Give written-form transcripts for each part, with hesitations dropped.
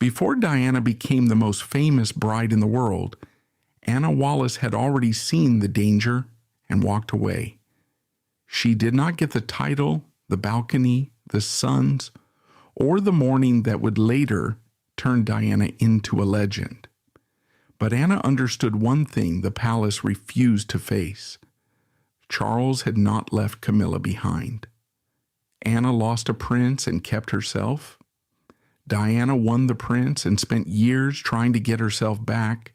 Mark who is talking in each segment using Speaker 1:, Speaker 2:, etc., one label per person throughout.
Speaker 1: Before Diana became the most famous bride in the world, Anna Wallace had already seen the danger and walked away. She did not get the title, the balcony, the sons, or the mourning that would later turn Diana into a legend. But Anna understood one thing the palace refused to face. Charles had not left Camilla behind. Anna lost a prince and kept herself. Diana won the prince and spent years trying to get herself back.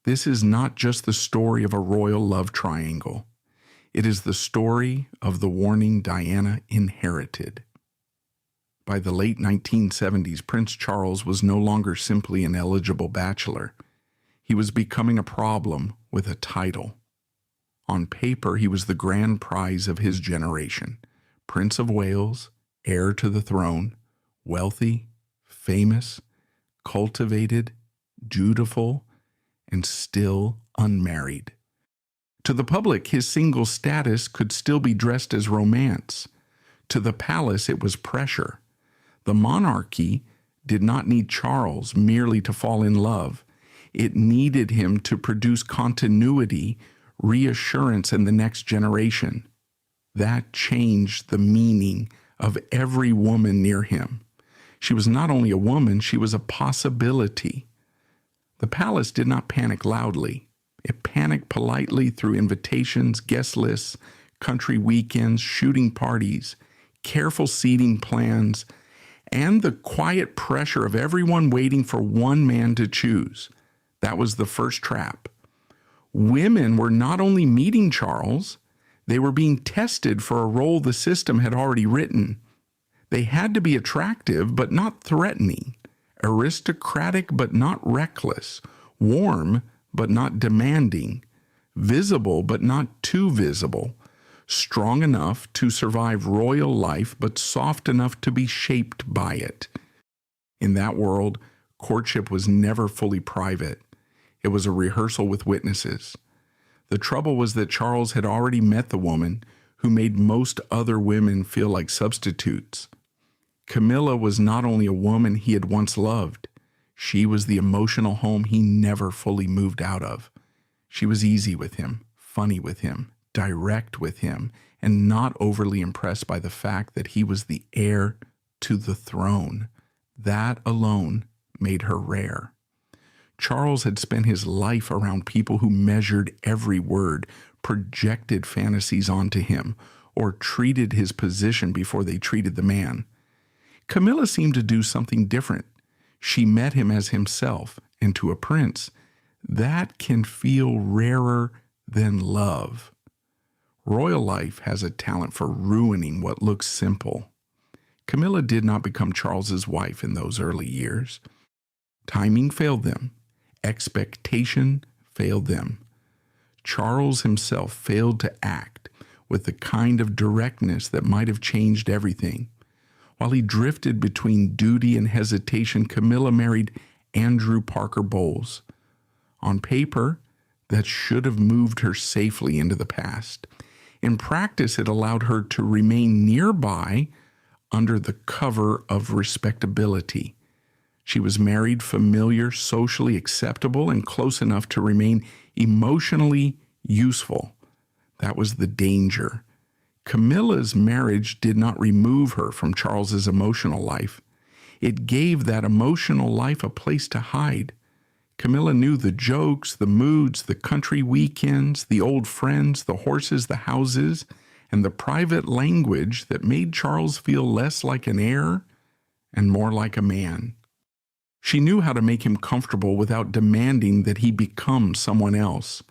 Speaker 1: This is not just the story of a royal love triangle. It is the story of the warning Diana inherited. By the late 1970s, Prince Charles was no longer simply an eligible bachelor. He was becoming a problem with a title. On paper, he was the grand prize of his generation. Prince of Wales, heir to the throne, wealthy, famous, cultivated, dutiful, and still unmarried. To the public, his single status could still be dressed as romance. To the palace, it was pressure. The monarchy did not need Charles merely to fall in love. It needed him to produce continuity, reassurance in the next generation. That changed the meaning of every woman near him. She was not only a woman, she was a possibility. The palace did not panic loudly. It panicked politely through invitations, guest lists, country weekends, shooting parties, careful seating plans, and the quiet pressure of everyone waiting for one man to choose. That was the first trap. Women were not only meeting Charles, they were being tested for a role the system had already written. They had to be attractive but not threatening, aristocratic but not reckless, warm but not demanding, visible but not too visible, strong enough to survive royal life but soft enough to be shaped by it. In that world, courtship was never fully private. It was a rehearsal with witnesses. The trouble was that Charles had already met the woman who made most other women feel like substitutes. Camilla was not only a woman he had once loved, she was the emotional home he never fully moved out of. She was easy with him, funny with him, direct with him, and not overly impressed by the fact that he was the heir to the throne. That alone made her rare. Charles had spent his life around people who measured every word, projected fantasies onto him, or treated his position before they treated the man. Camilla seemed to do something different. She met him as himself, and to a prince, that can feel rarer than love. Royal life has a talent for ruining what looks simple. Camilla did not become Charles's wife in those early years. Timing failed them. Expectation failed them. Charles himself failed to act with the kind of directness that might have changed everything. While he drifted between duty and hesitation, Camilla married Andrew Parker Bowles. On paper, that should have moved her safely into the past. In practice, it allowed her to remain nearby under the cover of respectability. She was married, familiar, socially acceptable, and close enough to remain emotionally useful. That was the danger. Camilla's marriage did not remove her from Charles's emotional life. It gave that emotional life a place to hide. Camilla knew the jokes, the moods, the country weekends, the old friends, the horses, the houses, and the private language that made Charles feel less like an heir and more like a man. She knew how to make him comfortable without demanding that he become someone else.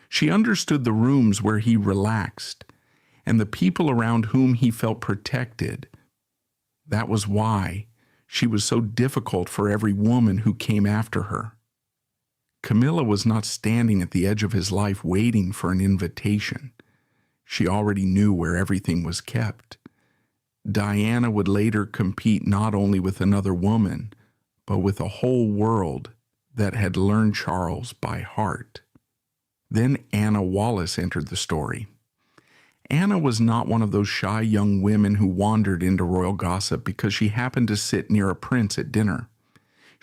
Speaker 1: She understood the rooms where he relaxed and the people around whom he felt protected. That was why she was so difficult for every woman who came after her. Camilla was not standing at the edge of his life waiting for an invitation. She already knew where everything was kept. Diana would later compete not only with another woman, but with a whole world that had learned Charles by heart. Then Anna Wallace entered the story. Anna was not one of those shy young women who wandered into royal gossip because she happened to sit near a prince at dinner.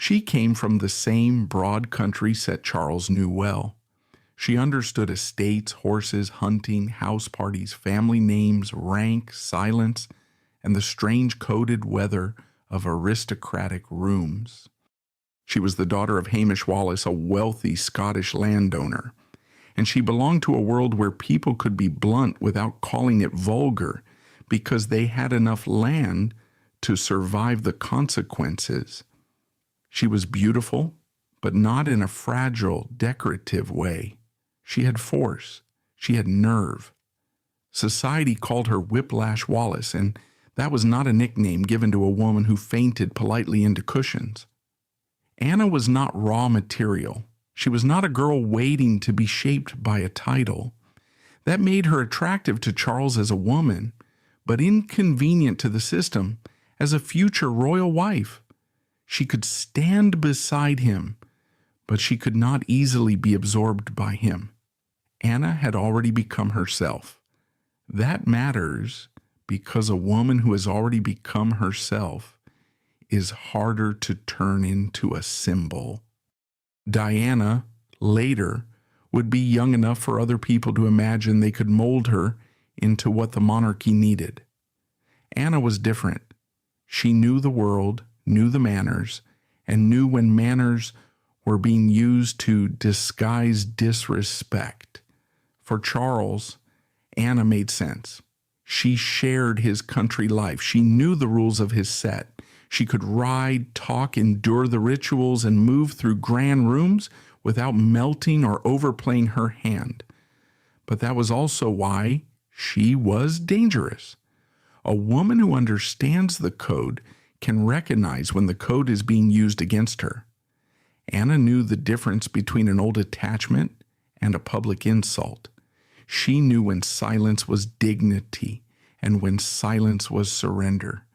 Speaker 1: She came from the same broad country set Charles knew well. She understood estates, horses, hunting, house parties, family names, rank, silence, and the strange coded weather of aristocratic rooms. She was the daughter of Hamish Wallace, a wealthy Scottish landowner, and she belonged to a world where people could be blunt without calling it vulgar because they had enough land to survive the consequences. She was beautiful, but not in a fragile, decorative way. She had force. She had nerve. Society called her Whiplash Wallace, and that was not a nickname given to a woman who fainted politely into cushions. Anna was not raw material. She was not a girl waiting to be shaped by a title. That made her attractive to Charles as a woman, but inconvenient to the system as a future royal wife. She could stand beside him, but she could not easily be absorbed by him. Anna had already become herself. That matters because a woman who has already become herself is harder to turn into a symbol. Diana, later, would be young enough for other people to imagine they could mold her into what the monarchy needed. Anna was different. She knew the world, knew the manners, and knew when manners were being used to disguise disrespect. For Charles, Anna made sense. She shared his country life. She knew the rules of his set. She could ride, talk, endure the rituals, and move through grand rooms without melting or overplaying her hand. But that was also why she was dangerous. A woman who understands the code can recognize when the code is being used against her. Anna knew the difference between an old attachment and a public insult. She knew when silence was dignity and when silence was surrender.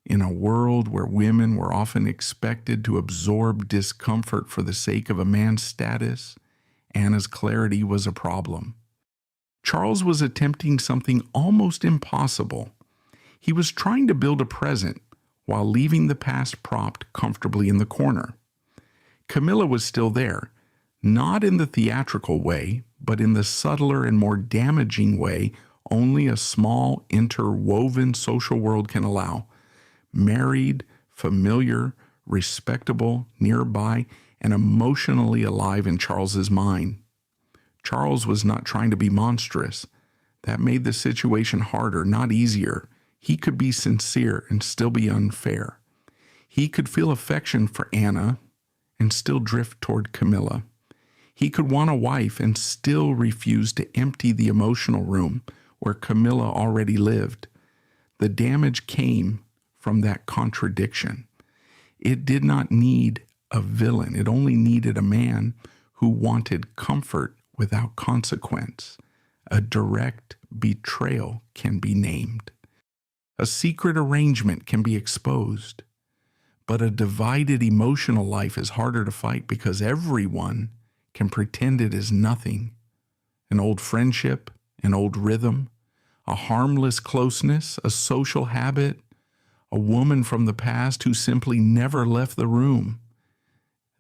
Speaker 1: In a world where women were often expected to absorb discomfort for the sake of a man's status, Anna's clarity was a problem. Charles was attempting something almost impossible. He was trying to build a present while leaving the past propped comfortably in the corner. Camilla was still there, not in the theatrical way, but in the subtler and more damaging way only a small, interwoven social world can allow. Married, familiar, respectable, nearby, and emotionally alive in Charles's mind. Charles was not trying to be monstrous. That made the situation harder, not easier. He could be sincere and still be unfair. He could feel affection for Anna and still drift toward Camilla. He could want a wife and still refuse to empty the emotional room where Camilla already lived. The damage came from that contradiction. It did not need a villain. It only needed a man who wanted comfort without consequence. A direct betrayal can be named. A secret arrangement can be exposed. But a divided emotional life is harder to fight because everyone can pretend it is nothing. An old friendship, an old rhythm, a harmless closeness, a social habit, a woman from the past who simply never left the room.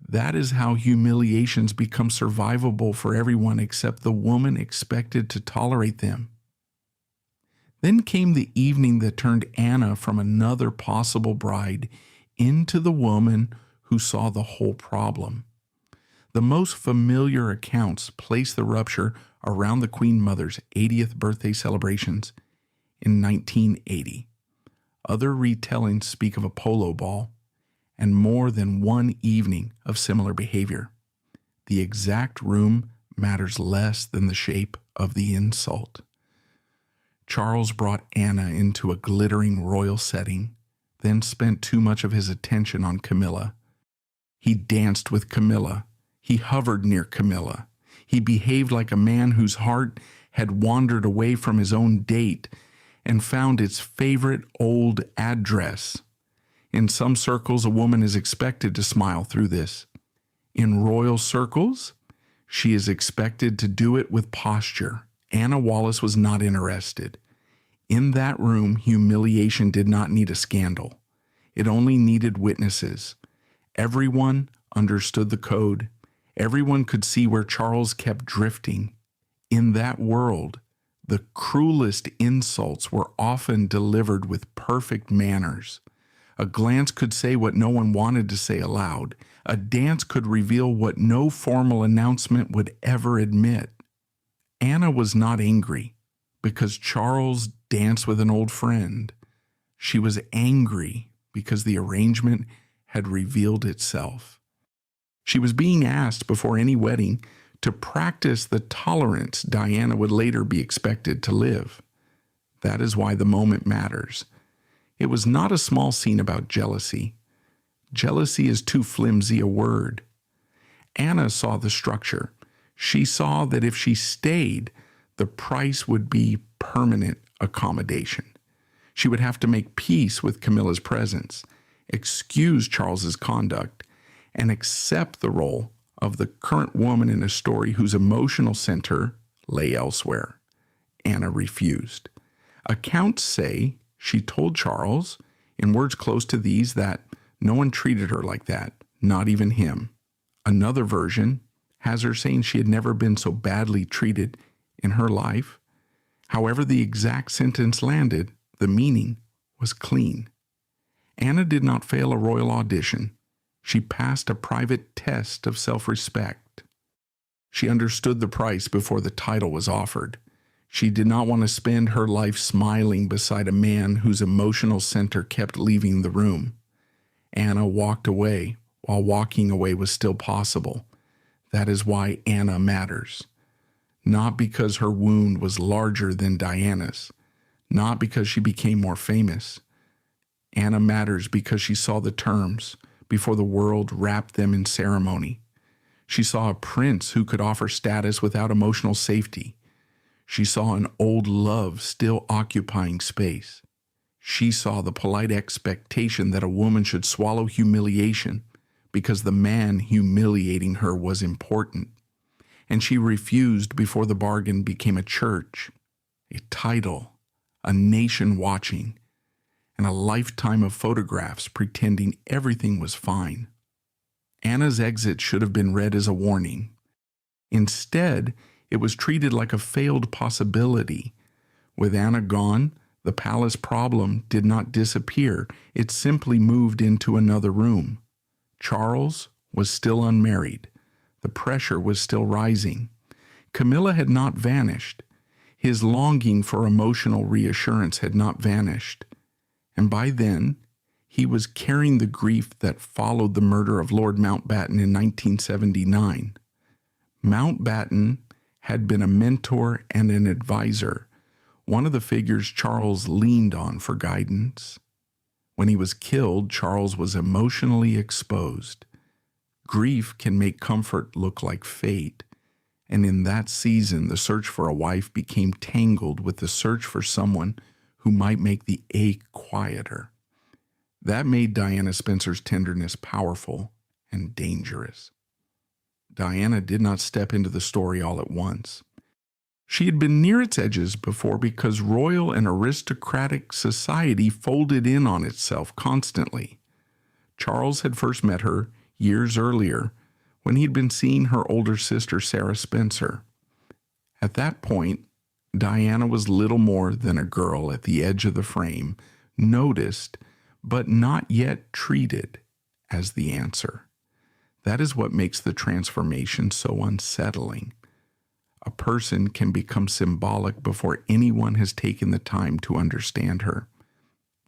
Speaker 1: That is how humiliations become survivable for everyone except the woman expected to tolerate them. Then came the evening that turned Anna from another possible bride into the woman who saw the whole problem. The most familiar accounts place the rupture around the Queen Mother's 80th birthday celebrations in 1980. Other retellings speak of a polo ball and more than one evening of similar behavior. The exact room matters less than the shape of the insult. Charles brought Anna into a glittering royal setting, then spent too much of his attention on Camilla. He danced with Camilla. He hovered near Camilla. He behaved like a man whose heart had wandered away from his own date and found its favorite old address. In some circles, a woman is expected to smile through this. In royal circles, she is expected to do it with posture. Anna Wallace was not interested. In that room, humiliation did not need a scandal. It only needed witnesses. Everyone understood the code. Everyone could see where Charles kept drifting. In that world, the cruelest insults were often delivered with perfect manners. A glance could say what no one wanted to say aloud. A dance could reveal what no formal announcement would ever admit. Anna was not angry because Charles danced with an old friend. She was angry because the arrangement had revealed itself. She was being asked before any wedding to practice the tolerance Diana would later be expected to live. That is why the moment matters. It was not a small scene about jealousy. Jealousy is too flimsy a word. Anna saw the structure. She saw that if she stayed, the price would be permanent accommodation. She would have to make peace with Camilla's presence, excuse Charles's conduct, and accept the role of the current woman in a story whose emotional center lay elsewhere. Anna refused. Accounts say she told Charles, in words close to these, that no one treated her like that, not even him. Another version has her saying she had never been so badly treated in her life. However the exact sentence landed, the meaning was clean. Anna did not fail a royal audition. She passed a private test of self-respect. She understood the price before the title was offered. She did not want to spend her life smiling beside a man whose emotional center kept leaving the room. Anna walked away while walking away was still possible. That is why Anna matters. Not because her wound was larger than Diana's, not because she became more famous. Anna matters because she saw the terms before the world wrapped them in ceremony. She saw a prince who could offer status without emotional safety. She saw an old love still occupying space. She saw the polite expectation that a woman should swallow humiliation because the man humiliating her was important. And she refused before the bargain became a church, a title, a nation watching, and a lifetime of photographs pretending everything was fine. Anna's exit should have been read as a warning. Instead, it was treated like a failed possibility. With Anna gone, the palace problem did not disappear. It simply moved into another room. Charles was still unmarried. The pressure was still rising. Camilla had not vanished. His longing for emotional reassurance had not vanished. And by then, he was carrying the grief that followed the murder of Lord Mountbatten in 1979. Mountbatten had been a mentor and an advisor, one of the figures Charles leaned on for guidance. When he was killed, Charles was emotionally exposed. Grief can make comfort look like fate, and in that season, the search for a wife became tangled with the search for someone who might make the ache quieter. That made Diana Spencer's tenderness powerful and dangerous. Diana did not step into the story all at once. She had been near its edges before because royal and aristocratic society folded in on itself constantly. Charles had first met her years earlier when he had been seeing her older sister Sarah Spencer. At that point, Diana was little more than a girl at the edge of the frame, noticed but not yet treated as the answer. That is what makes the transformation so unsettling. A person can become symbolic before anyone has taken the time to understand her.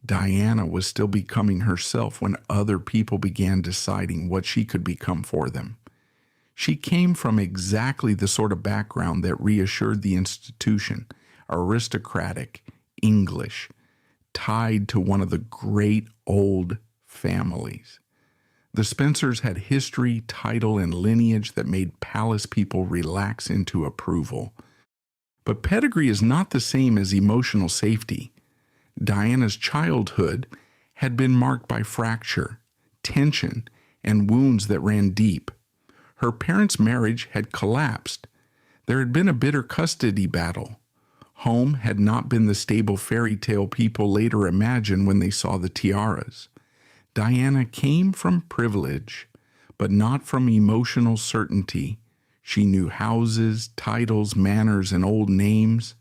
Speaker 1: Diana was still becoming herself when other people began deciding what she could become for them. She came from exactly the sort of background that reassured the institution, aristocratic, English, tied to one of the great old families. The Spencers had history, title, and lineage that made palace people relax into approval. But pedigree is not the same as emotional safety. Diana's childhood had been marked by fracture, tension, and wounds that ran deep. Her parents' marriage had collapsed. There had been a bitter custody battle. Home had not been the stable fairy tale people later imagined when they saw the tiaras. Diana came from privilege, but not from emotional certainty. She knew houses, titles, manners, and old names.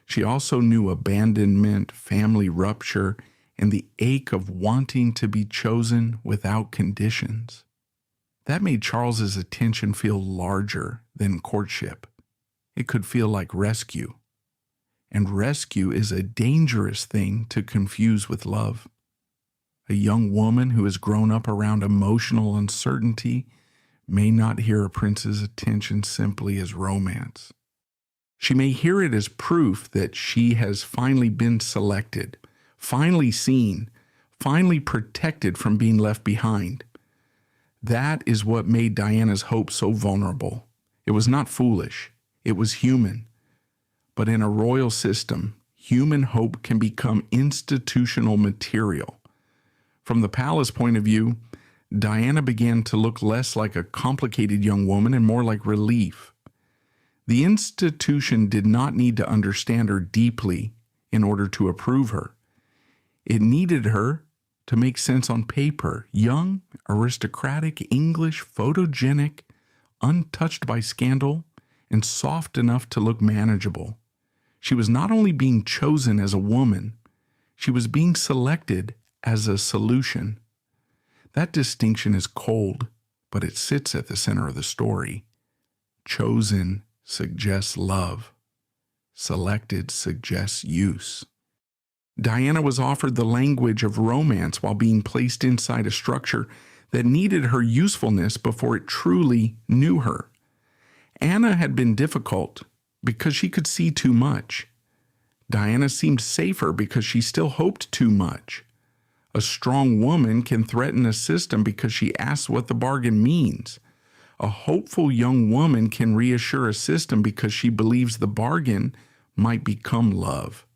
Speaker 1: She also knew abandonment, family rupture, and the ache of wanting to be chosen without conditions. That made Charles's attention feel larger than courtship. It could feel like rescue. And rescue is a dangerous thing to confuse with love. A young woman who has grown up around emotional uncertainty may not hear a prince's attention simply as romance. She may hear it as proof that she has finally been selected, finally seen, finally protected from being left behind. That is what made Diana's hope so vulnerable. It was not foolish. It was human. But in a royal system, human hope can become institutional material. From the palace point of view, Diana began to look less like a complicated young woman and more like relief. The institution did not need to understand her deeply in order to approve her. It needed her to make sense on paper, young, aristocratic, English, photogenic, untouched by scandal, and soft enough to look manageable. She was not only being chosen as a woman, she was being selected as a solution. That distinction is cold, but it sits at the center of the story. Chosen suggests love. Selected suggests use. Diana was offered the language of romance while being placed inside a structure that needed her usefulness before it truly knew her. Anna had been difficult because she could see too much. Diana seemed safer because she still hoped too much. A strong woman can threaten a system because she asks what the bargain means. A hopeful young woman can reassure a system because she believes the bargain might become love.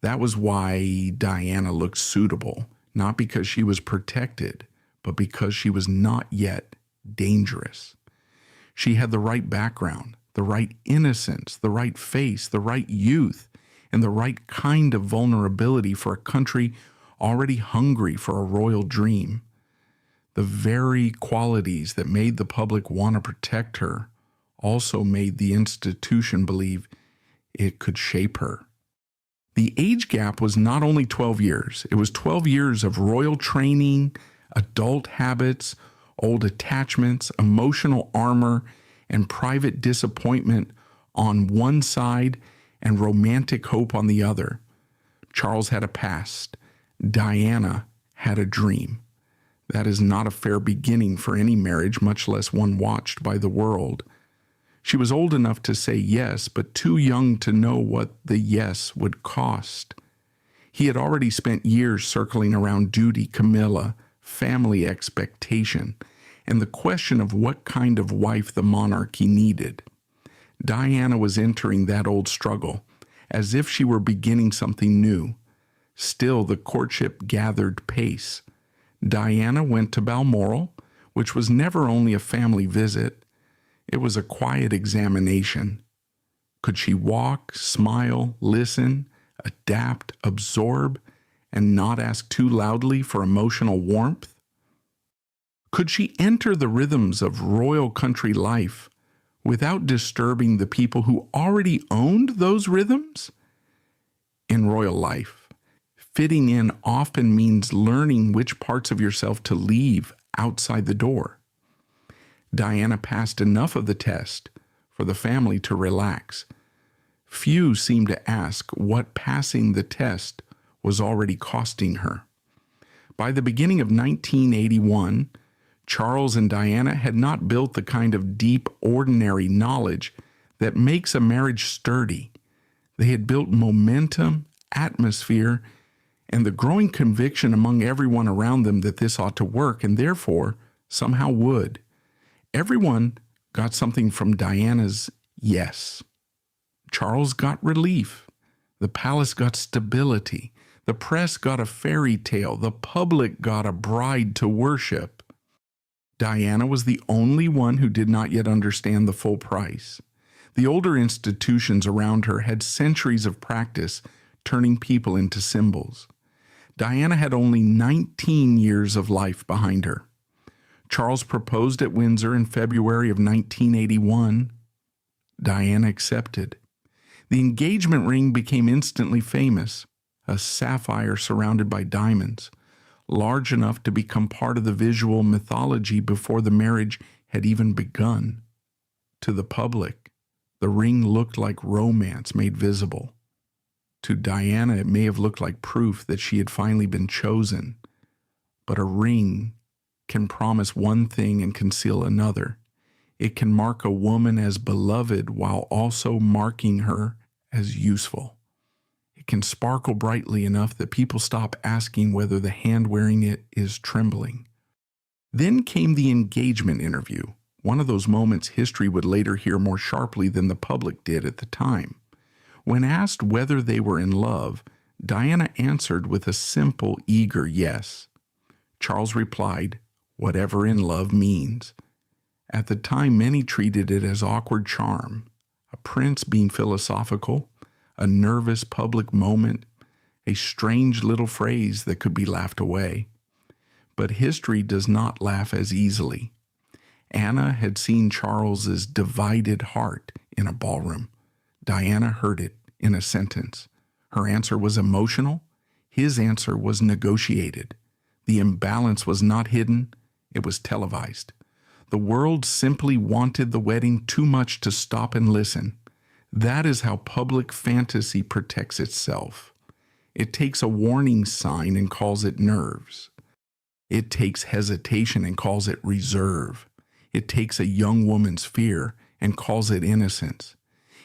Speaker 1: That was why Diana looked suitable, not because she was protected, but because she was not yet dangerous. She had the right background, the right innocence, the right face, the right youth, and the right kind of vulnerability for a country already hungry for a royal dream. The very qualities that made the public want to protect her also made the institution believe it could shape her. The age gap was not only 12 years, it was 12 years of royal training, adult habits, old attachments, emotional armor, and private disappointment on one side and romantic hope on the other. Charles had a past. Diana had a dream. That is not a fair beginning for any marriage, much less one watched by the world. She was old enough to say yes, but too young to know what the yes would cost. He had already spent years circling around duty, Camilla, family expectation, and the question of what kind of wife the monarchy needed. Diana was entering that old struggle, as if she were beginning something new. Still, the courtship gathered pace. Diana went to Balmoral, which was never only a family visit. It was a quiet examination. Could she walk, smile, listen, adapt, absorb, and not ask too loudly for emotional warmth? Could she enter the rhythms of royal country life without disturbing the people who already owned those rhythms? In royal life, fitting in often means learning which parts of yourself to leave outside the door. Diana passed enough of the test for the family to relax. Few seemed to ask what passing the test was already costing her. By the beginning of 1981, Charles and Diana had not built the kind of deep, ordinary knowledge that makes a marriage sturdy. They had built momentum, atmosphere, and the growing conviction among everyone around them that this ought to work, and therefore somehow would. Everyone got something from Diana's yes. Charles got relief. The palace got stability. The press got a fairy tale. The public got a bride to worship. Diana was the only one who did not yet understand the full price. The older institutions around her had centuries of practice turning people into symbols. Diana had only 19 years of life behind her. Charles proposed at Windsor in February of 1981. Diana accepted. The engagement ring became instantly famous, a sapphire surrounded by diamonds, large enough to become part of the visual mythology before the marriage had even begun. To the public, the ring looked like romance made visible. To Diana, it may have looked like proof that she had finally been chosen. But a ring can promise one thing and conceal another. It can mark a woman as beloved while also marking her as useful. It can sparkle brightly enough that people stop asking whether the hand wearing it is trembling. Then came the engagement interview, one of those moments history would later hear more sharply than the public did at the time. When asked whether they were in love, Diana answered with a simple, eager yes. Charles replied, "Whatever in love means." At the time, many treated it as awkward charm, a prince being philosophical, a nervous public moment, a strange little phrase that could be laughed away. But history does not laugh as easily. Anna had seen Charles's divided heart in a ballroom. Diana heard it in a sentence. Her answer was emotional. His answer was negotiated. The imbalance was not hidden. It was televised. The world simply wanted the wedding too much to stop and listen. That is how public fantasy protects itself. It takes a warning sign and calls it nerves. It takes hesitation and calls it reserve. It takes a young woman's fear and calls it innocence.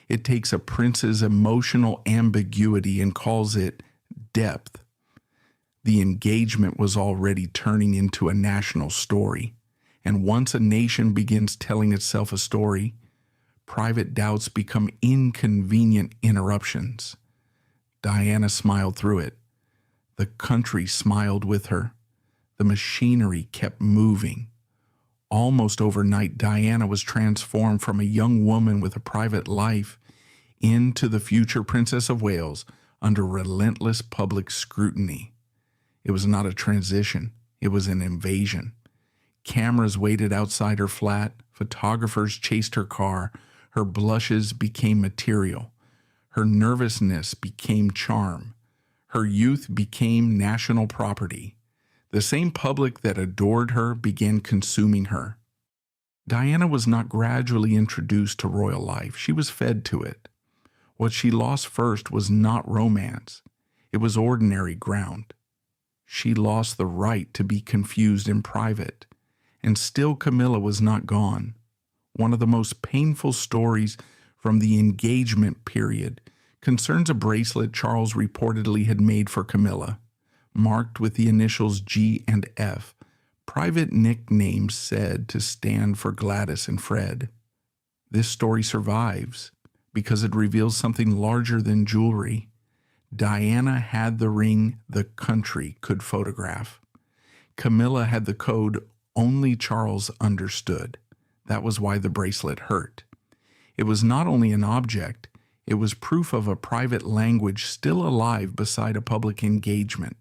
Speaker 1: It takes a prince's emotional ambiguity and calls it depth. The engagement was already turning into a national story. And once a nation begins telling itself a story, private doubts become inconvenient interruptions. Diana smiled through it. The country smiled with her. The machinery kept moving. Almost overnight, Diana was transformed from a young woman with a private life into the future Princess of Wales under relentless public scrutiny. It was not a transition. It was an invasion. Cameras waited outside her flat. Photographers chased her car. Her blushes became material. Her nervousness became charm. Her youth became national property. The same public that adored her began consuming her. Diana was not gradually introduced to royal life. She was fed to it. What she lost first was not romance. It was ordinary ground. She lost the right to be confused in private. And still Camilla was not gone. One of the most painful stories from the engagement period concerns a bracelet Charles reportedly had made for Camilla, marked with the initials G and F, private nicknames said to stand for Gladys and Fred. This story survives because it reveals something larger than jewelry. Diana had the ring the country could photograph. Camilla had the code only Charles understood. That was why the bracelet hurt. It was not only an object, it was proof of a private language still alive beside a public engagement.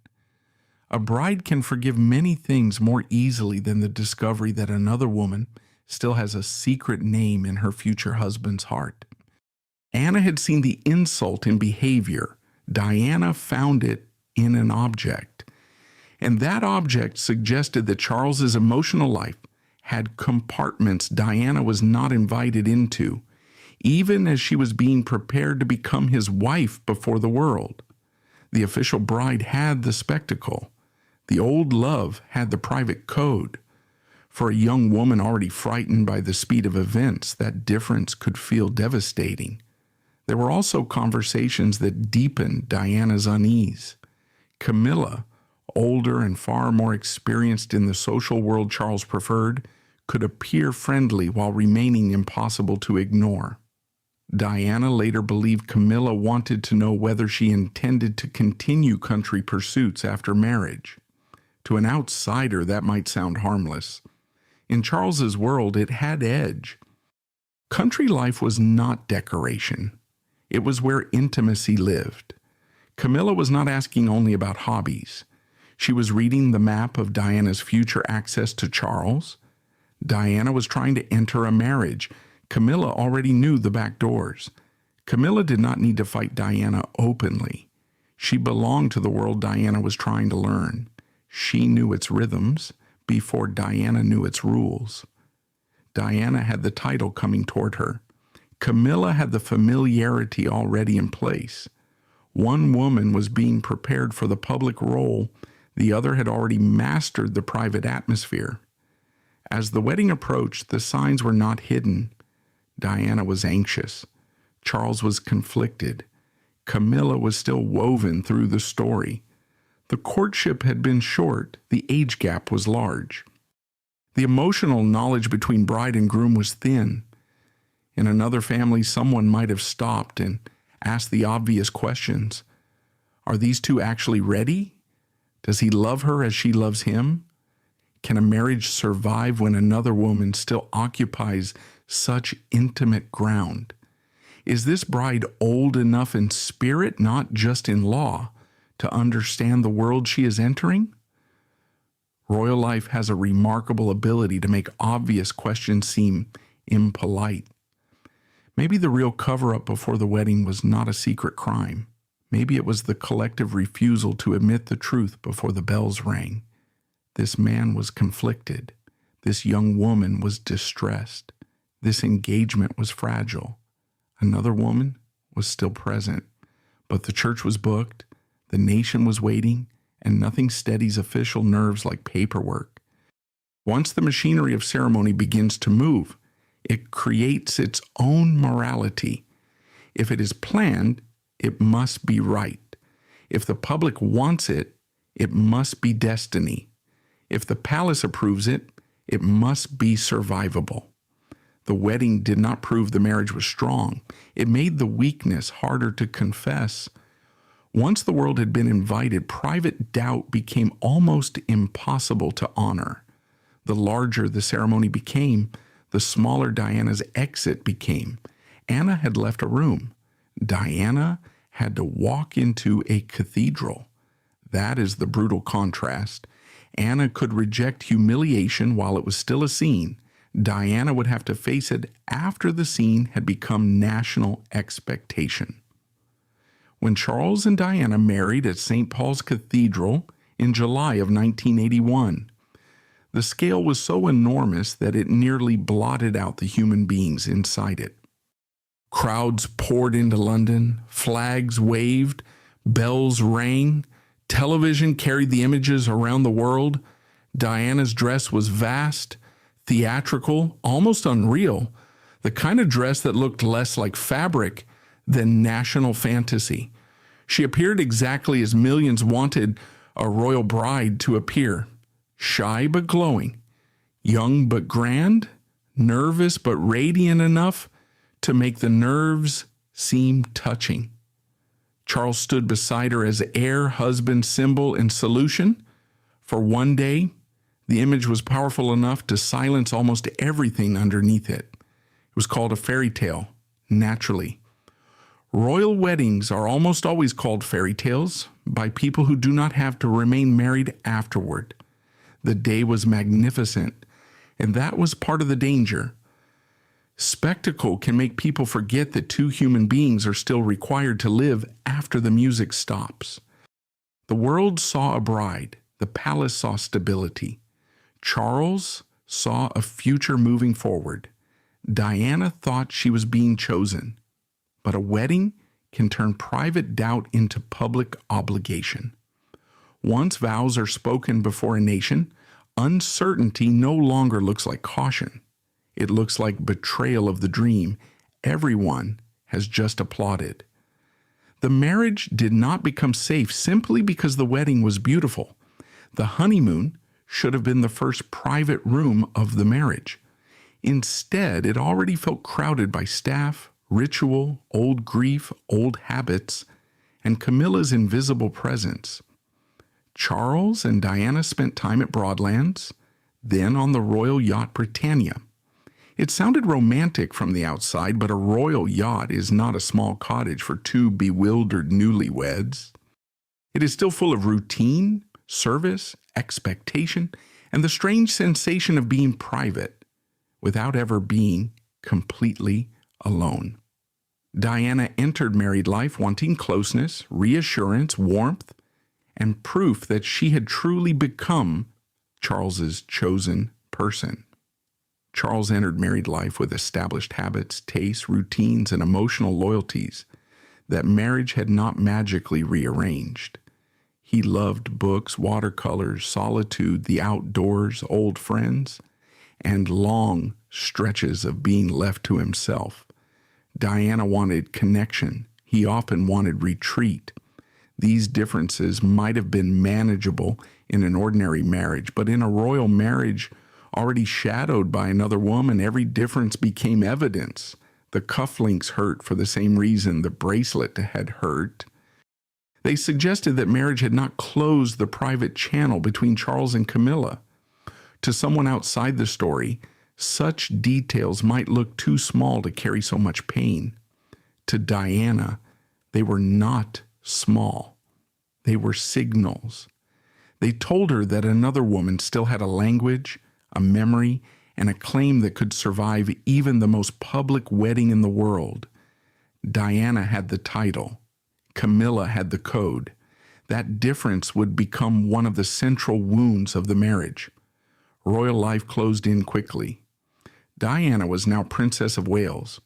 Speaker 1: A bride can forgive many things more easily than the discovery that another woman still has a secret name in her future husband's heart. Anna had seen the insult in behavior. Diana found it in an object. And that object suggested that Charles's emotional life had compartments Diana was not invited into, even as she was being prepared to become his wife before the world. The official bride had the spectacle. The old love had the private code. For a young woman already frightened by the speed of events, that difference could feel devastating. There were also conversations that deepened Diana's unease. Camilla, older and far more experienced in the social world Charles preferred, could appear friendly while remaining impossible to ignore. Diana later believed Camilla wanted to know whether she intended to continue country pursuits after marriage. To an outsider, that might sound harmless. In Charles's world, it had edge. Country life was not decoration. It was where intimacy lived. Camilla was not asking only about hobbies. She was reading the map of Diana's future access to Charles. Diana was trying to enter a marriage. Camilla already knew the back doors. Camilla did not need to fight Diana openly. She belonged to the world Diana was trying to learn. She knew its rhythms before Diana knew its rules. Diana had the title coming toward her. Camilla had the familiarity already in place. One woman was being prepared for the public role. The other had already mastered the private atmosphere. As the wedding approached, the signs were not hidden. Diana was anxious. Charles was conflicted. Camilla was still woven through the story. The courtship had been short. The age gap was large. The emotional knowledge between bride and groom was thin. In another family, someone might have stopped and asked the obvious questions. Are these two actually ready? Does he love her as she loves him? Can a marriage survive when another woman still occupies such intimate ground? Is this bride old enough in spirit, not just in law, to understand the world she is entering? Royal life has a remarkable ability to make obvious questions seem impolite. Maybe the real cover-up before the wedding was not a secret crime. Maybe it was the collective refusal to admit the truth before the bells rang. This man was conflicted. This young woman was distressed. This engagement was fragile. Another woman was still present, but the church was booked, the nation was waiting, and nothing steadies official nerves like paperwork. Once the machinery of ceremony begins to move, it creates its own morality. If it is planned, it must be right. If the public wants it, it must be destiny. If the palace approves it, it must be survivable. The wedding did not prove the marriage was strong. It made the weakness harder to confess. Once the world had been invited, private doubt became almost impossible to honor. The larger the ceremony became, the smaller Diana's exit became. Anna had left a room. Diana had to walk into a cathedral. That is the brutal contrast. Anna could reject humiliation while it was still a scene. Diana would have to face it after the scene had become national expectation. When Charles and Diana married at St. Paul's Cathedral in July of 1981, the scale was so enormous that it nearly blotted out the human beings inside it. Crowds poured into London, flags waved, bells rang, television carried the images around the world. Diana's dress was vast, theatrical, almost unreal, the kind of dress that looked less like fabric than national fantasy. She appeared exactly as millions wanted a royal bride to appear, shy but glowing, young but grand, nervous but radiant enough to make the nerves seem touching. Charles stood beside her as heir, husband, symbol, and solution. For one day, the image was powerful enough to silence almost everything underneath it. It was called a fairy tale, naturally. Royal weddings are almost always called fairy tales by people who do not have to remain married afterward. The day was magnificent, and that was part of the danger. Spectacle can make people forget that two human beings are still required to live after the music stops. The world saw a bride. The palace saw stability. Charles saw a future moving forward. Diana thought she was being chosen. But a wedding can turn private doubt into public obligation. Once vows are spoken before a nation, uncertainty no longer looks like caution. It looks like betrayal of the dream everyone has just applauded. The marriage did not become safe simply because the wedding was beautiful. The honeymoon should have been the first private room of the marriage. Instead, it already felt crowded by staff, ritual, old grief, old habits, and Camilla's invisible presence. Charles and Diana spent time at Broadlands, then on the royal yacht Britannia. It sounded romantic from the outside, but a royal yacht is not a small cottage for two bewildered newlyweds. It is still full of routine, service, expectation, and the strange sensation of being private without ever being completely alone. Diana entered married life wanting closeness, reassurance, warmth, and proof that she had truly become Charles's chosen person. Charles entered married life with established habits, tastes, routines, and emotional loyalties that marriage had not magically rearranged. He loved books, watercolors, solitude, the outdoors, old friends, and long stretches of being left to himself. Diana wanted connection. He often wanted retreat. These differences might have been manageable in an ordinary marriage, but in a royal marriage already shadowed by another woman, every difference became evidence. The cufflinks hurt for the same reason the bracelet had hurt. They suggested that marriage had not closed the private channel between Charles and Camilla. To someone outside the story, such details might look too small to carry so much pain. To Diana, they were not small. They were signals. They told her that another woman still had a language, a memory, and a claim that could survive even the most public wedding in the world. Diana had the title. Camilla had the code. That difference would become one of the central wounds of the marriage. Royal life closed in quickly. Diana was now Princess of Wales,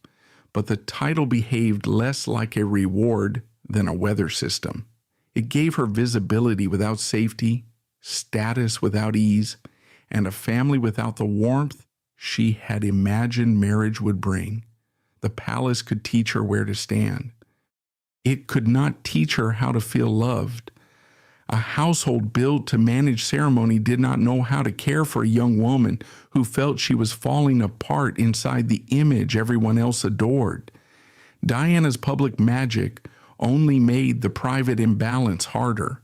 Speaker 1: but the title behaved less like a reward than a weather system. It gave her visibility without safety, status without ease, and a family without the warmth she had imagined marriage would bring. The palace could teach her where to stand. It could not teach her how to feel loved. A household built to manage ceremony did not know how to care for a young woman who felt she was falling apart inside the image everyone else adored. Diana's public magic only made the private imbalance harder.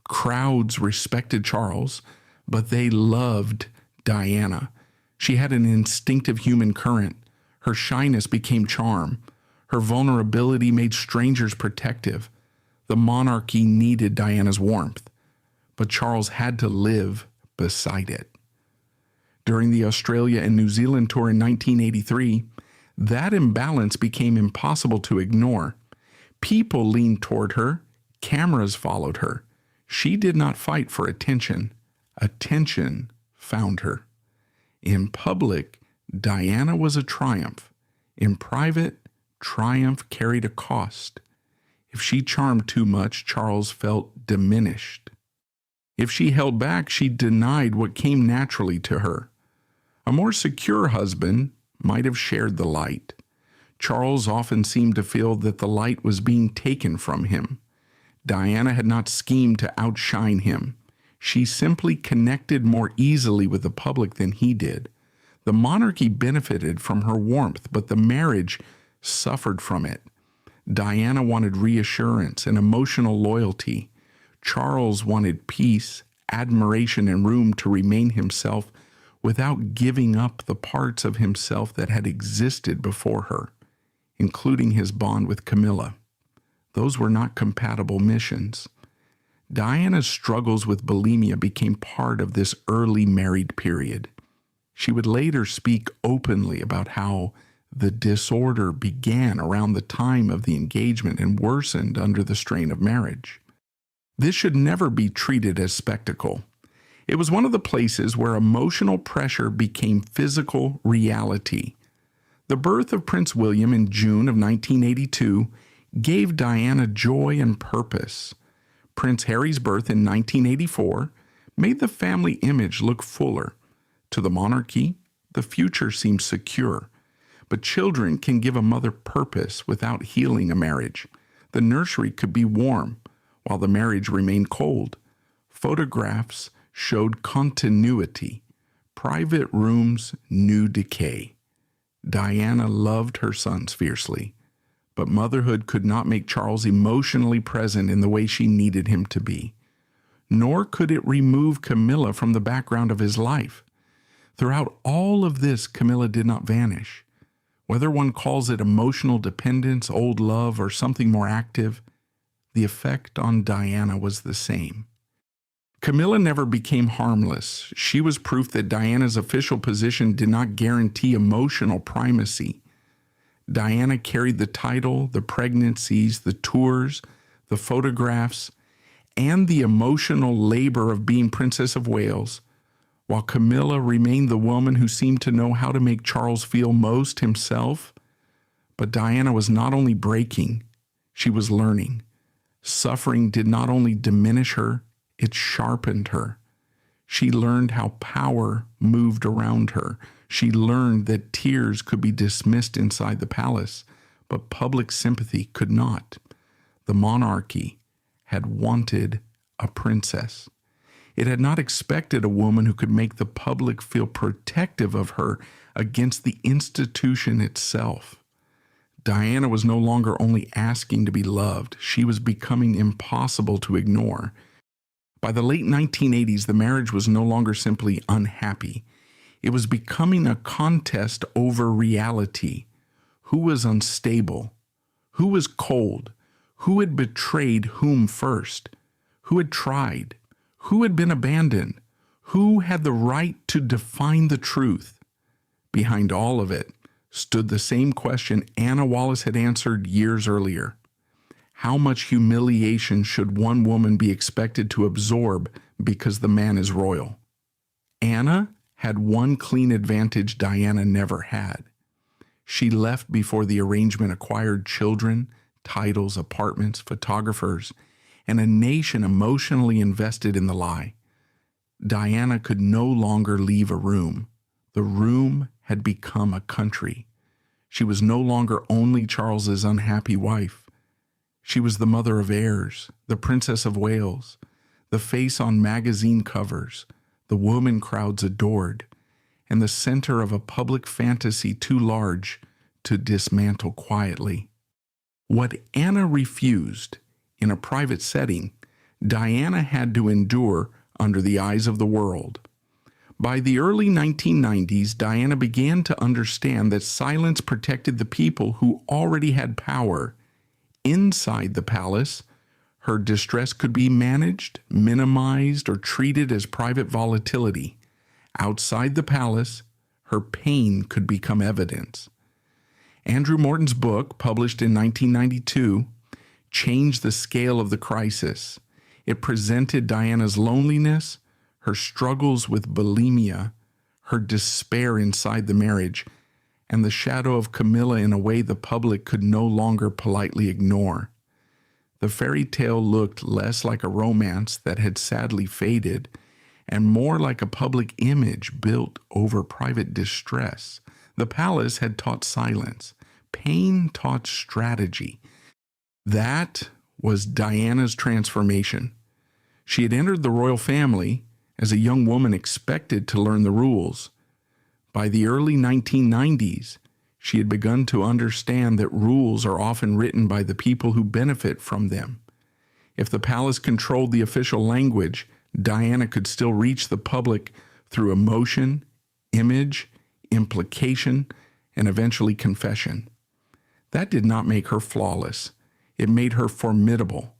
Speaker 1: Crowds respected Charles, but they loved Diana. She had an instinctive human current. Her shyness became charm. Her vulnerability made strangers protective. The monarchy needed Diana's warmth, but Charles had to live beside it. During the Australia and New Zealand tour in 1983, that imbalance became impossible to ignore. People leaned toward her. Cameras followed her. She did not fight for attention. Attention found her. In public, Diana was a triumph. In private, triumph carried a cost. If she charmed too much, Charles felt diminished. If she held back, she denied what came naturally to her. A more secure husband might have shared the light. Charles often seemed to feel that the light was being taken from him. Diana had not schemed to outshine him. She simply connected more easily with the public than he did. The monarchy benefited from her warmth, but the marriage suffered from it. Diana wanted reassurance and emotional loyalty. Charles wanted peace, admiration, and room to remain himself without giving up the parts of himself that had existed before her, including his bond with Camilla. Those were not compatible missions. Diana's struggles with bulimia became part of this early married period. She would later speak openly about how the disorder began around the time of the engagement and worsened under the strain of marriage. This should never be treated as spectacle. It was one of the places where emotional pressure became physical reality. The birth of Prince William in June of 1982 gave Diana joy and purpose. Prince Harry's birth in 1984 made the family image look fuller. To the monarchy, the future seemed secure. But children can give a mother purpose without healing a marriage. The nursery could be warm, while the marriage remained cold. Photographs showed continuity. Private rooms knew decay. Diana loved her sons fiercely, but motherhood could not make Charles emotionally present in the way she needed him to be. Nor could it remove Camilla from the background of his life. Throughout all of this, Camilla did not vanish. Whether one calls it emotional dependence, old love, or something more active, the effect on Diana was the same. Camilla never became harmless. She was proof that Diana's official position did not guarantee emotional primacy. Diana carried the title, the pregnancies, the tours, the photographs, and the emotional labor of being Princess of Wales, while Camilla remained the woman who seemed to know how to make Charles feel most himself. But Diana was not only breaking, she was learning. Suffering did not only diminish her, it sharpened her. She learned how power moved around her. She learned that tears could be dismissed inside the palace, but public sympathy could not. The monarchy had wanted a princess. It had not expected a woman who could make the public feel protective of her against the institution itself. Diana was no longer only asking to be loved, she was becoming impossible to ignore. By the late 1980s, the marriage was no longer simply unhappy. It was becoming a contest over reality. Who was unstable? Who was cold? Who had betrayed whom first? Who had tried? Who had been abandoned? Who had the right to define the truth? Behind all of it stood the same question Anna Wallace had answered years earlier. How much humiliation should one woman be expected to absorb because the man is royal? Anna had one clean advantage Diana never had. She left before the arrangement acquired children, titles, apartments, photographers, and a nation emotionally invested in the lie. Diana could no longer leave a room. The room had become a country. She was no longer only Charles's unhappy wife. She was the mother of heirs, the Princess of Wales, the face on magazine covers, the woman crowds adored, and the center of a public fantasy too large to dismantle quietly. What Anna refused in a private setting, Diana had to endure under the eyes of the world. By the early 1990s, Diana began to understand that silence protected the people who already had power. Inside the palace, her distress could be managed, minimized, or treated as private volatility. Outside the palace, her pain could become evidence. Andrew Morton's book, published in 1992, changed the scale of the crisis. It presented Diana's loneliness, her struggles with bulimia, her despair inside the marriage, and the shadow of Camilla in a way the public could no longer politely ignore. The fairy tale looked less like a romance that had sadly faded and more like a public image built over private distress. The palace had taught silence. Pain taught strategy. That was Diana's transformation. She had entered the royal family as a young woman expected to learn the rules. By the early 1990s, she had begun to understand that rules are often written by the people who benefit from them. If the palace controlled the official language, Diana could still reach the public through emotion, image, implication, and eventually confession. That did not make her flawless. It made her formidable.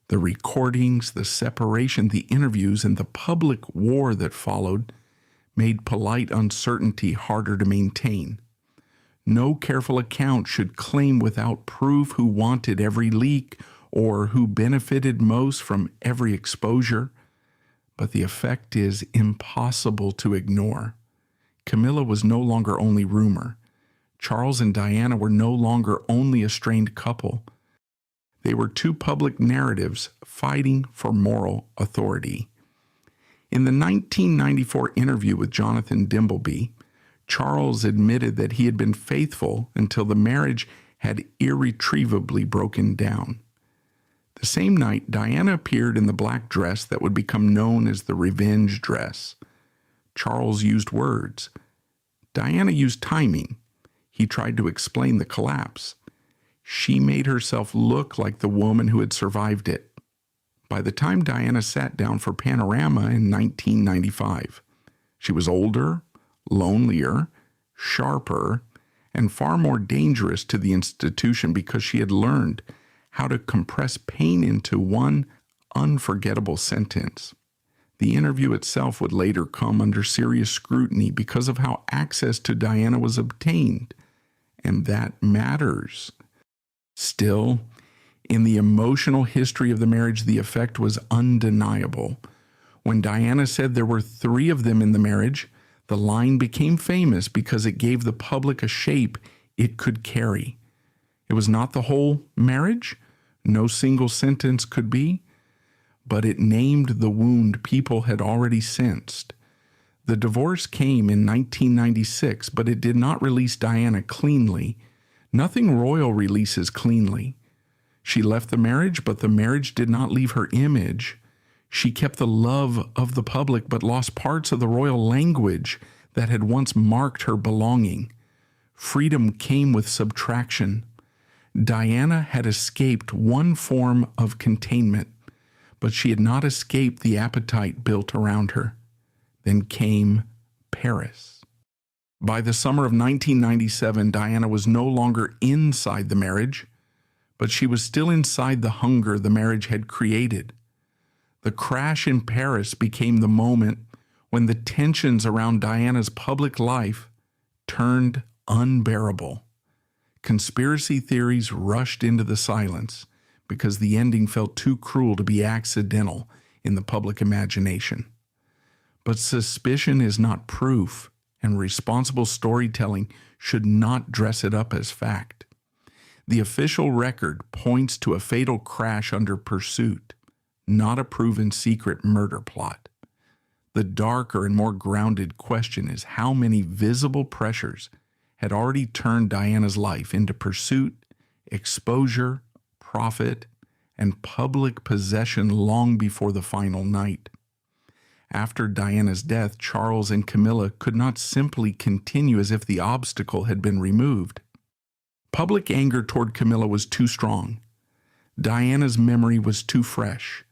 Speaker 1: The recordings, the separation, the interviews, and the public war that followed made polite uncertainty harder to maintain. No careful account should claim without proof who wanted every leak or who benefited most from every exposure, but the effect is impossible to ignore. Camilla was no longer only rumor. Charles and Diana were no longer only a strained couple. They were two public narratives fighting for moral authority. In the 1994 interview with Jonathan Dimbleby, Charles admitted that he had been faithful until the marriage had irretrievably broken down. The same night, Diana appeared in the black dress that would become known as the revenge dress. Charles used words. Diana used timing. He tried to explain the collapse. She made herself look like the woman who had survived it. By the time Diana sat down for Panorama in 1995, she was older, lonelier, sharper, and far more dangerous to the institution because she had learned how to compress pain into one unforgettable sentence. The interview itself would later come under serious scrutiny because of how access to Diana was obtained, and that matters. Still, in the emotional history of the marriage, the effect was undeniable. When Diana said there were 3 of them in the marriage, the line became famous because it gave the public a shape it could carry. It was not the whole marriage, no single sentence could be, but it named the wound people had already sensed. The divorce came in 1996, but it did not release Diana cleanly. Nothing royal releases cleanly. She left the marriage, but the marriage did not leave her image. She kept the love of the public, but lost parts of the royal language that had once marked her belonging. Freedom came with subtraction. Diana had escaped one form of containment, but she had not escaped the appetite built around her. Then came Paris. By the summer of 1997, Diana was no longer inside the marriage, but she was still inside the hunger the marriage had created. The crash in Paris became the moment when the tensions around Diana's public life turned unbearable. Conspiracy theories rushed into the silence because the ending felt too cruel to be accidental in the public imagination. But suspicion is not proof, and responsible storytelling should not dress it up as fact. The official record points to a fatal crash under pursuit, not a proven secret murder plot. The darker and more grounded question is how many visible pressures had already turned Diana's life into pursuit, exposure, profit, and public possession long before the final night. After Diana's death, Charles and Camilla could not simply continue as if the obstacle had been removed. Public anger toward Camilla was too strong. Diana's memory was too fresh.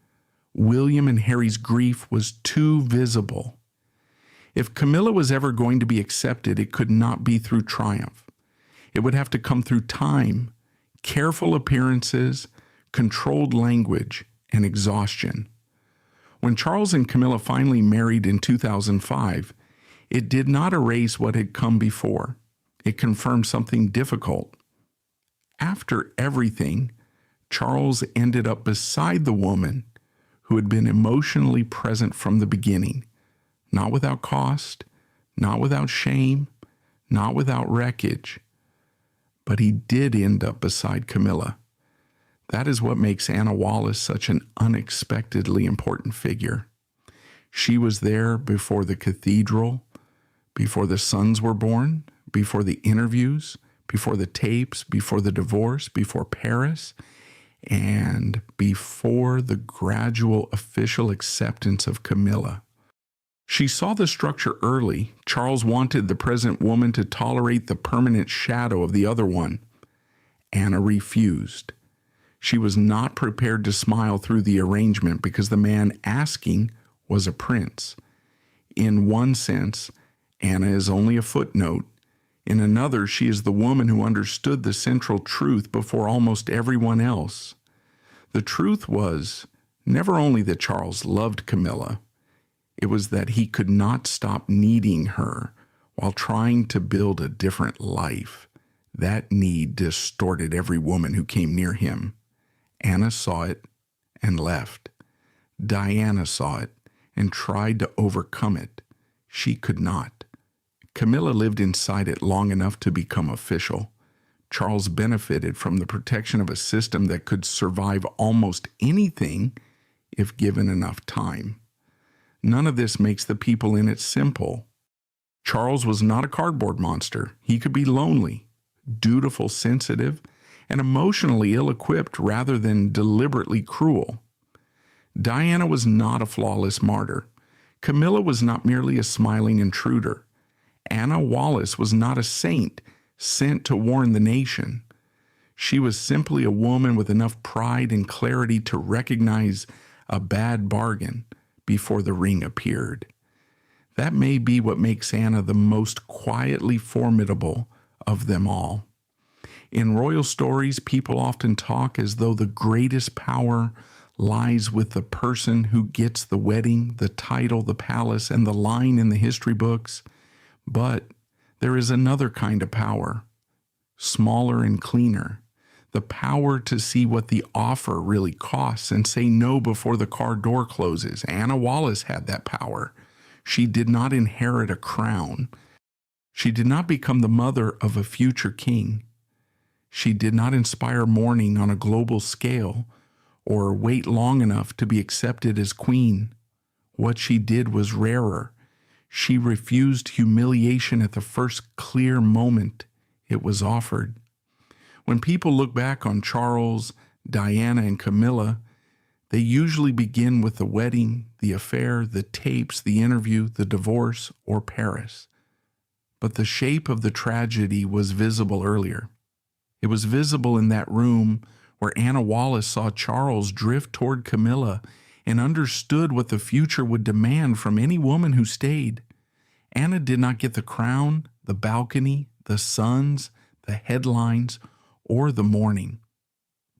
Speaker 1: William and Harry's grief was too visible. If Camilla was ever going to be accepted, it could not be through triumph. It would have to come through time, careful appearances, controlled language, and exhaustion. When Charles and Camilla finally married in 2005, it did not erase what had come before. It confirmed something difficult. After everything, Charles ended up beside the woman who had been emotionally present from the beginning, not without cost, not without shame, not without wreckage. But he did end up beside Camilla. That is what makes Anna Wallace such an unexpectedly important figure. She was there before the cathedral, before the sons were born, before the interviews, before the tapes, before the divorce, before Paris, and before the gradual official acceptance of Camilla. She saw the structure early. Charles wanted the present woman to tolerate the permanent shadow of the other one. Anna refused. She was not prepared to smile through the arrangement because the man asking was a prince. In one sense, Anna is only a footnote. In another, she is the woman who understood the central truth before almost everyone else. The truth was never only that Charles loved Camilla, it was that he could not stop needing her while trying to build a different life. That need distorted every woman who came near him. Anna saw it and left. Diana saw it and tried to overcome it. She could not. Camilla lived inside it long enough to become official. Charles benefited from the protection of a system that could survive almost anything if given enough time. None of this makes the people in it simple. Charles was not a cardboard monster. He could be lonely, dutiful, sensitive, and emotionally ill-equipped rather than deliberately cruel. Diana was not a flawless martyr. Camilla was not merely a smiling intruder. Anna Wallace was not a saint sent to warn the nation. She was simply a woman with enough pride and clarity to recognize a bad bargain before the ring appeared. That may be what makes Anna the most quietly formidable of them all. In royal stories, people often talk as though the greatest power lies with the person who gets the wedding, the title, the palace, and the line in the history books. But there is another kind of power, smaller and cleaner. The power to see what the offer really costs and say no before the car door closes. Anna Wallace had that power. She did not inherit a crown. She did not become the mother of a future king. She did not inspire mourning on a global scale or wait long enough to be accepted as queen. What she did was rarer. She refused humiliation at the first clear moment it was offered. When people look back on Charles, Diana, and Camilla, they usually begin with the wedding, the affair, the tapes, the interview, the divorce, or Paris. But the shape of the tragedy was visible earlier. It was visible in that room where Anna Wallace saw Charles drift toward Camilla and understood what the future would demand from any woman who stayed. Anna did not get the crown, the balcony, the sons, the headlines, or the mourning.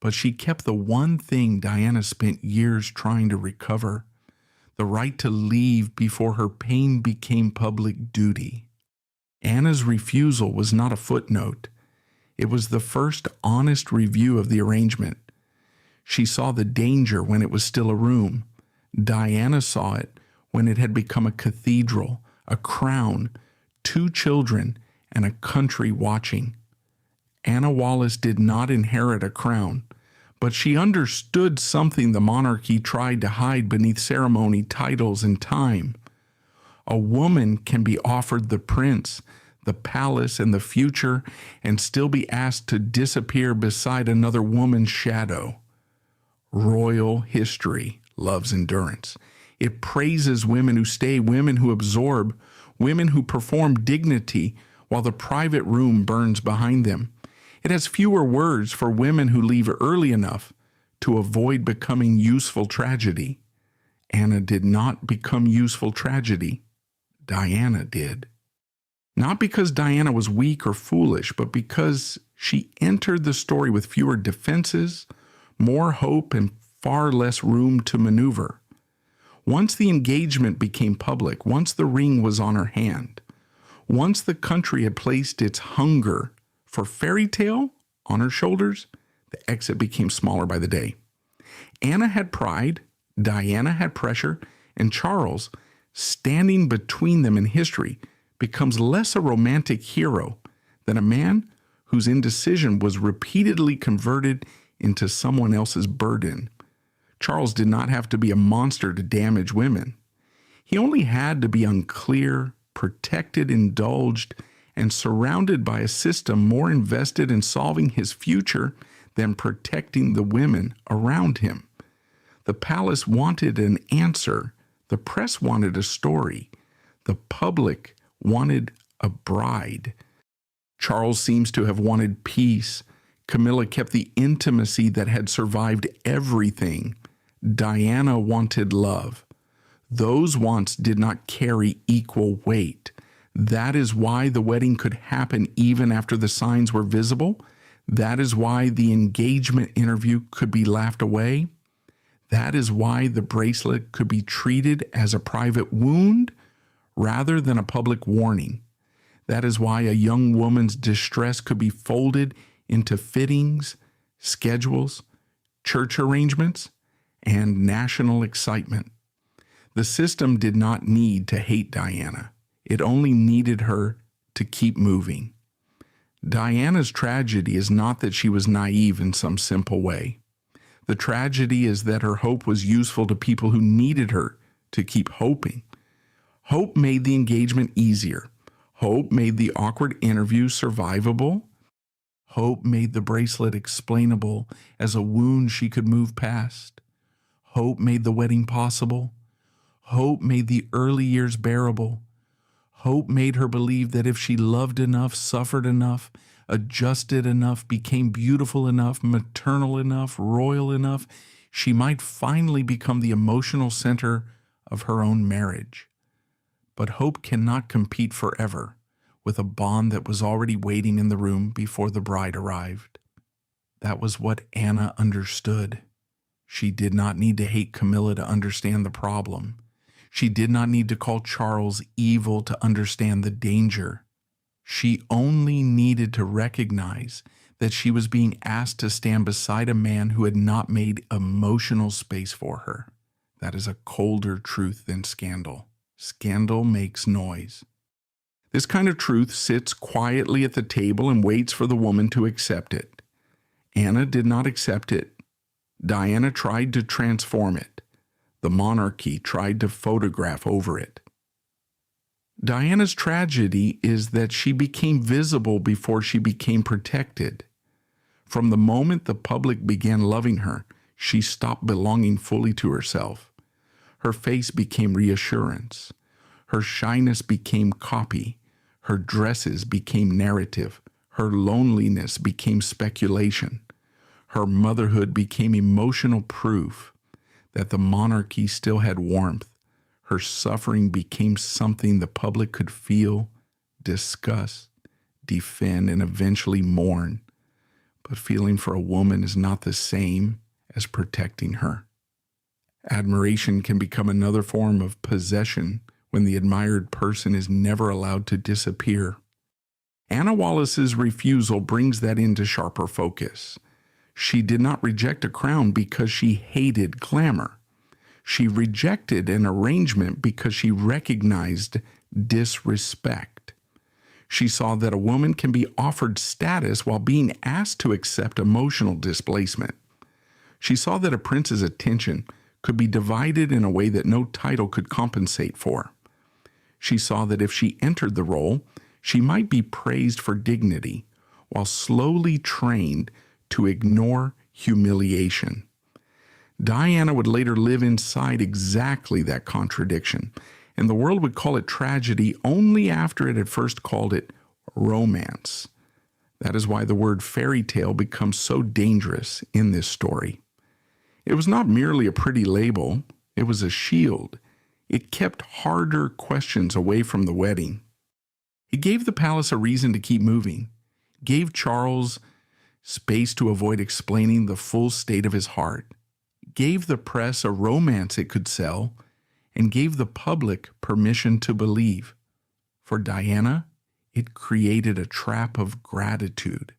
Speaker 1: But she kept the one thing Diana spent years trying to recover, the right to leave before her pain became public duty. Anna's refusal was not a footnote. It was the first honest review of the arrangement. She saw the danger when it was still a room. Diana saw it when it had become a cathedral, a crown, 2 children, and a country watching. Anna Wallace did not inherit a crown, but she understood something the monarchy tried to hide beneath ceremony, titles, and time. A woman can be offered the prince, the palace, and the future, and still be asked to disappear beside another woman's shadow. Royal history loves endurance. It praises women who stay, women who absorb, women who perform dignity while the private room burns behind them. It has fewer words for women who leave early enough to avoid becoming useful tragedy. Anna did not become useful tragedy. Diana did. Not because Diana was weak or foolish, but because she entered the story with fewer defenses, more hope, and far less room to maneuver. Once the engagement became public, once the ring was on her hand, once the country had placed its hunger for fairy tale on her shoulders, the exit became smaller by the day. Anna had pride, Diana had pressure, and Charles, standing between them in history, becomes less a romantic hero than a man whose indecision was repeatedly converted into someone else's burden. Charles did not have to be a monster to damage women. He only had to be unclear, protected, indulged, and surrounded by a system more invested in solving his future than protecting the women around him. The palace wanted an answer. The press wanted a story. The public wanted a bride. Charles seems to have wanted peace. Camilla kept the intimacy that had survived everything. Diana wanted love. Those wants did not carry equal weight. That is why the wedding could happen even after the signs were visible. That is why the engagement interview could be laughed away. That is why the bracelet could be treated as a private wound rather than a public warning. That is why a young woman's distress could be folded into fittings, schedules, church arrangements, and national excitement. The system did not need to hate Diana. It only needed her to keep moving. Diana's tragedy is not that she was naive in some simple way. The tragedy is that her hope was useful to people who needed her to keep hoping. Hope made the engagement easier. Hope made the awkward interview survivable. Hope made the bracelet explainable as a wound she could move past. Hope made the wedding possible. Hope made the early years bearable. Hope made her believe that if she loved enough, suffered enough, adjusted enough, became beautiful enough, maternal enough, royal enough, she might finally become the emotional center of her own marriage. But hope cannot compete forever with a bond that was already waiting in the room before the bride arrived. That was what Anna understood. She did not need to hate Camilla to understand the problem. She did not need to call Charles evil to understand the danger. She only needed to recognize that she was being asked to stand beside a man who had not made emotional space for her. That is a colder truth than scandal. Scandal makes noise. This kind of truth sits quietly at the table and waits for the woman to accept it. Anna did not accept it. Diana tried to transform it. The monarchy tried to photograph over it. Diana's tragedy is that she became visible before she became protected. From the moment the public began loving her, she stopped belonging fully to herself. Her face became reassurance. Her shyness became copy. Her dresses became narrative. Her loneliness became speculation. Her motherhood became emotional proof that the monarchy still had warmth. Her suffering became something the public could feel, discuss, defend, and eventually mourn. But feeling for a woman is not the same as protecting her. Admiration can become another form of possession when the admired person is never allowed to disappear. Anna Wallace's refusal brings that into sharper focus. She did not reject a crown because she hated glamour. She rejected an arrangement because she recognized disrespect. She saw that a woman can be offered status while being asked to accept emotional displacement. She saw that a prince's attention could be divided in a way that no title could compensate for. She saw that if she entered the role, she might be praised for dignity, while slowly trained to ignore humiliation. Diana would later live inside exactly that contradiction, and the world would call it tragedy only after it had first called it romance. That is why the word fairy tale becomes so dangerous in this story. It was not merely a pretty label, it was a shield. It kept harder questions away from the wedding. It gave the palace a reason to keep moving, gave Charles space to avoid explaining the full state of his heart, gave the press a romance it could sell, and gave the public permission to believe. For Diana, it created a trap of gratitude.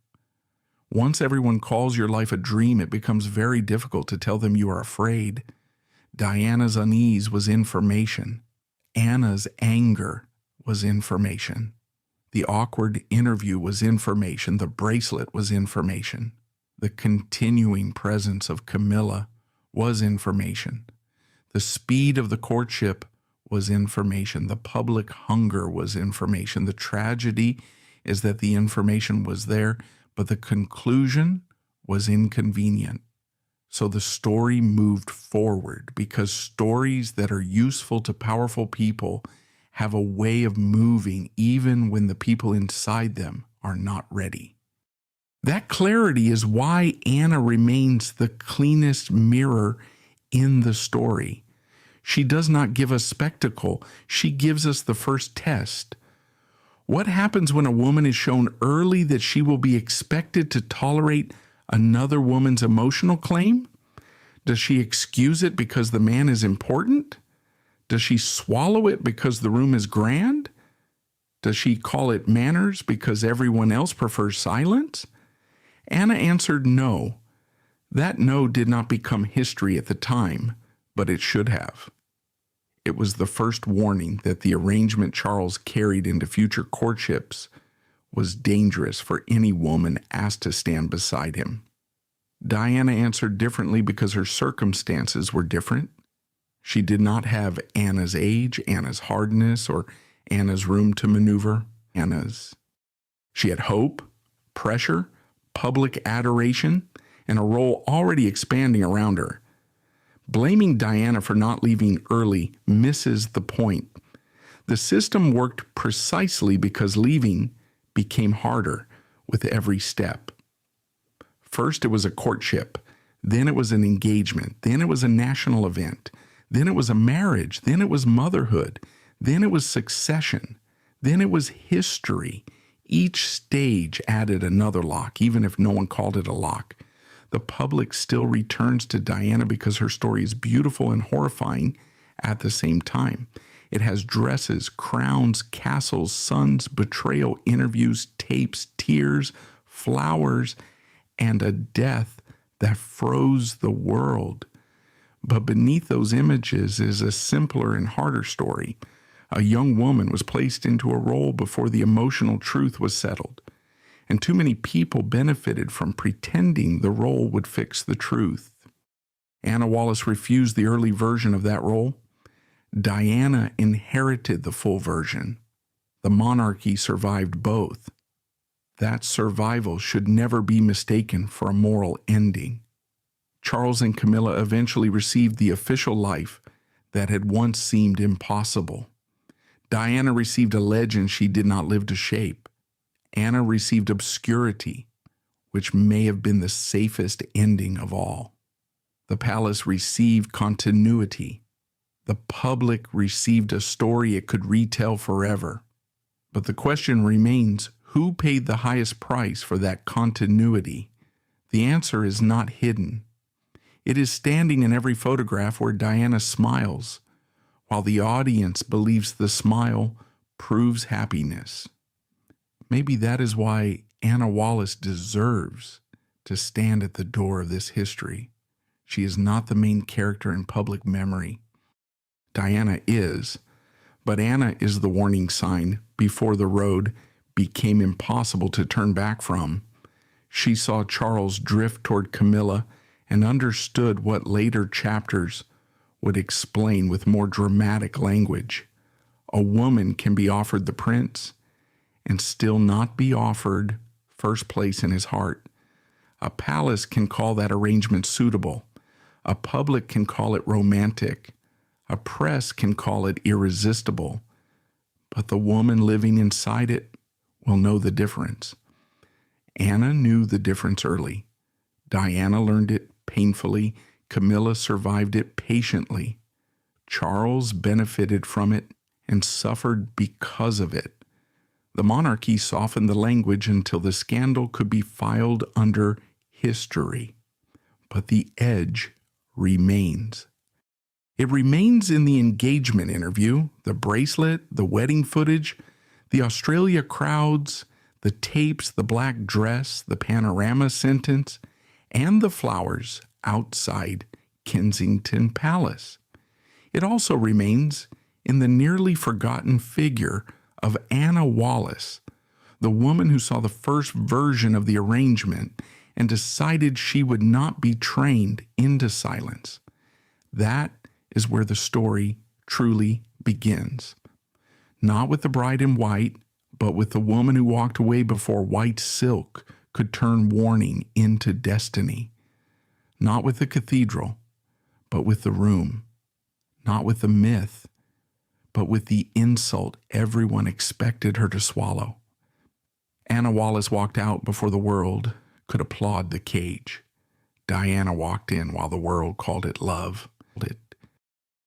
Speaker 1: Once everyone calls your life a dream, it becomes very difficult to tell them you are afraid. Diana's unease was information. Anna's anger was information. The awkward interview was information. The bracelet was information. The continuing presence of Camilla was information. The speed of the courtship was information. The public hunger was information. The tragedy is that the information was there, but the conclusion was inconvenient. So the story moved forward because stories that are useful to powerful people have a way of moving even when the people inside them are not ready. That clarity is why Anna remains the cleanest mirror in the story. She does not give us spectacle. She gives us the first test. What happens when a woman is shown early that she will be expected to tolerate another woman's emotional claim? Does she excuse it because the man is important? Does she swallow it because the room is grand? Does she call it manners because everyone else prefers silence? Anna answered no. That no did not become history at the time, but it should have. It was the first warning that the arrangement Charles carried into future courtships was dangerous for any woman asked to stand beside him. Diana answered differently because her circumstances were different. She did not have Anna's age, Anna's hardness, or Anna's room to maneuver. She had hope, pressure, public adoration, and a role already expanding around her. Blaming Diana for not leaving early misses the point. The system worked precisely because leaving became harder with every step. First, it was a courtship. Then it was an engagement. Then it was a national event. Then it was a marriage. Then it was motherhood. Then it was succession. Then it was history. Each stage added another lock, even if no one called it a lock. The public still returns to Diana because her story is beautiful and horrifying at the same time. It has dresses, crowns, castles, sons, betrayal, interviews, tapes, tears, flowers, and a death that froze the world. But beneath those images is a simpler and harder story. A young woman was placed into a role before the emotional truth was settled. And too many people benefited from pretending the role would fix the truth. Anna Wallace refused the early version of that role. Diana inherited the full version. The monarchy survived both. That survival should never be mistaken for a moral ending. Charles and Camilla eventually received the official life that had once seemed impossible. Diana received a legend she did not live to shape. Anna received obscurity, which may have been the safest ending of all. The palace received continuity. The public received a story it could retell forever. But the question remains, who paid the highest price for that continuity? The answer is not hidden. It is standing in every photograph where Diana smiles, while the audience believes the smile proves happiness. Maybe that is why Anna Wallace deserves to stand at the door of this history. She is not the main character in public memory. Diana is, but Anna is the warning sign before the road became impossible to turn back from. She saw Charles drift toward Camilla and understood what later chapters would explain with more dramatic language. A woman can be offered the prince and still not be offered first place in his heart. A palace can call that arrangement suitable. A public can call it romantic. A press can call it irresistible. But the woman living inside it will know the difference. Anna knew the difference early. Diana learned it painfully. Camilla survived it patiently. Charles benefited from it and suffered because of it. The monarchy softened the language until the scandal could be filed under history. But the edge remains. It remains in the engagement interview, the bracelet, the wedding footage, the Australia crowds, the tapes, the black dress, the panorama sentence, and the flowers outside Kensington Palace. It also remains in the nearly forgotten figure of Anna Wallace, the woman who saw the first version of the arrangement and decided she would not be trained into silence. That is where the story truly begins. Not with the bride in white, but with the woman who walked away before white silk could turn warning into destiny. Not with the cathedral, but with the room. Not with the myth, but with the insult everyone expected her to swallow. Anna Wallace walked out before the world could applaud the cage. Diana walked in while the world called it love.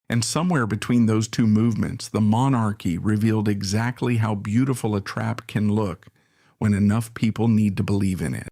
Speaker 1: And somewhere between those two movements, the monarchy revealed exactly how beautiful a trap can look when enough people need to believe in it.